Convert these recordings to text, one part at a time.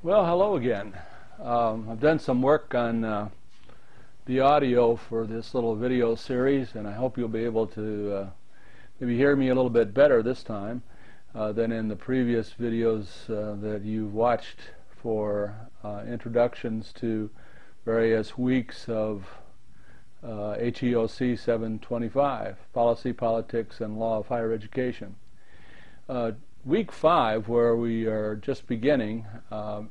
Well, hello again. I've done some work on the audio for this little video series, and I hope you'll be able to maybe hear me a little bit better this time than in the previous videos that you've watched for introductions to various weeks of HEOC 725, Policy, Politics, and Law of Higher Education. Week 5, where we are just beginning,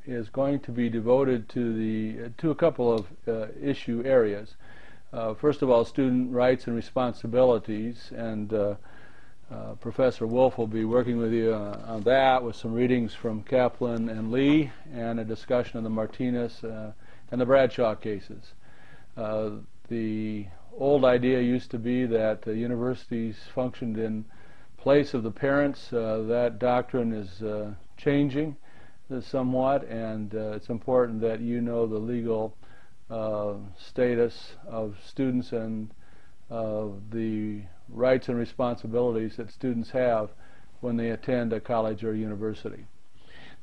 is going to be devoted to a couple of issue areas. First of all, student rights and responsibilities, and Professor Wolf will be working with you on that with some readings from Kaplan and Lee and a discussion of the Martinez and the Bradshaw cases. The old idea used to be that universities functioned in place of the parents. That doctrine is changing somewhat, and it's important that you know the legal status of students and the rights and responsibilities that students have when they attend a college or university.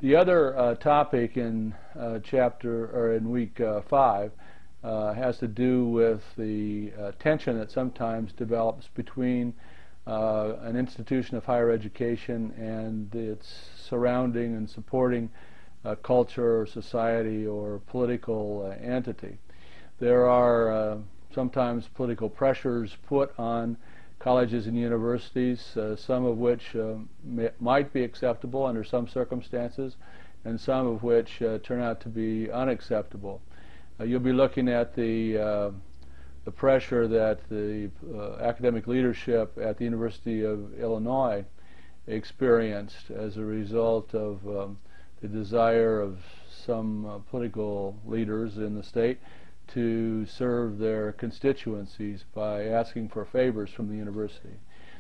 The other topic in week 5 has to do with the tension that sometimes develops between an institution of higher education and its surrounding and supporting culture or society or political entity. There are sometimes political pressures put on colleges and universities, some of which might be acceptable under some circumstances, and some of which turn out to be unacceptable. You'll be looking at the pressure that the academic leadership at the University of Illinois experienced as a result of the desire of some political leaders in the state to serve their constituencies by asking for favors from the university.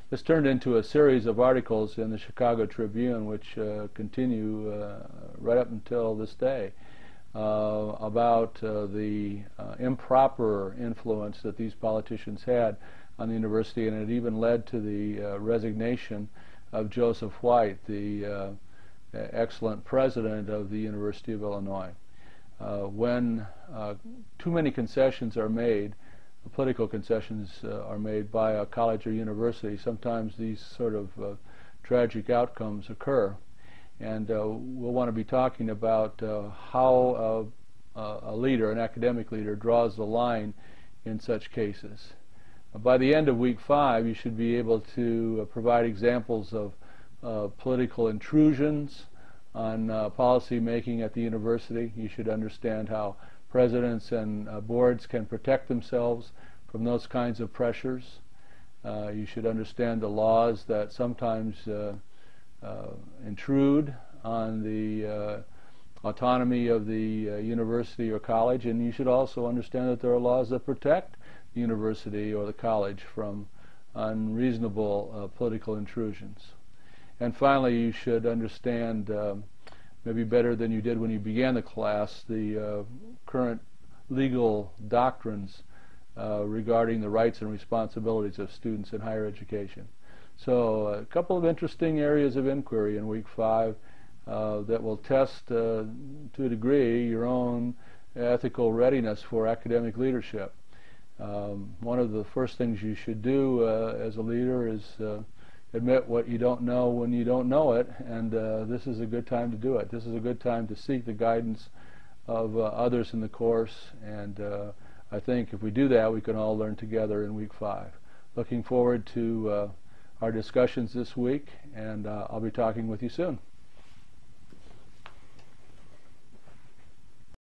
This turned into a series of articles in the Chicago Tribune, which continue right up until this day, about the improper influence that these politicians had on the university, and it even led to the resignation of Joseph White, the excellent president of the University of Illinois. When too many concessions are made, political concessions are made by a college or university, sometimes these sort of tragic outcomes occur. And we'll want to be talking about how a leader, an academic leader, draws the line in such cases. By the end of week 5, you should be able to provide examples of political intrusions on policy making at the university. You should understand how presidents and boards can protect themselves from those kinds of pressures. You should understand the laws that sometimes intrude on the autonomy of the university or college, and you should also understand that there are laws that protect the university or the college from unreasonable political intrusions. And finally, you should understand, maybe better than you did when you began the class, the current legal doctrines regarding the rights and responsibilities of students in higher education. So a couple of interesting areas of inquiry in week 5 that will test to a degree your own ethical readiness for academic leadership. One of the first things you should do as a leader is admit what you don't know when you don't know it, and this is a good time to do it. This is a good time to seek the guidance of others in the course, and I think if we do that, we can all learn together in week 5. Looking forward to our discussions this week, and I'll be talking with you soon.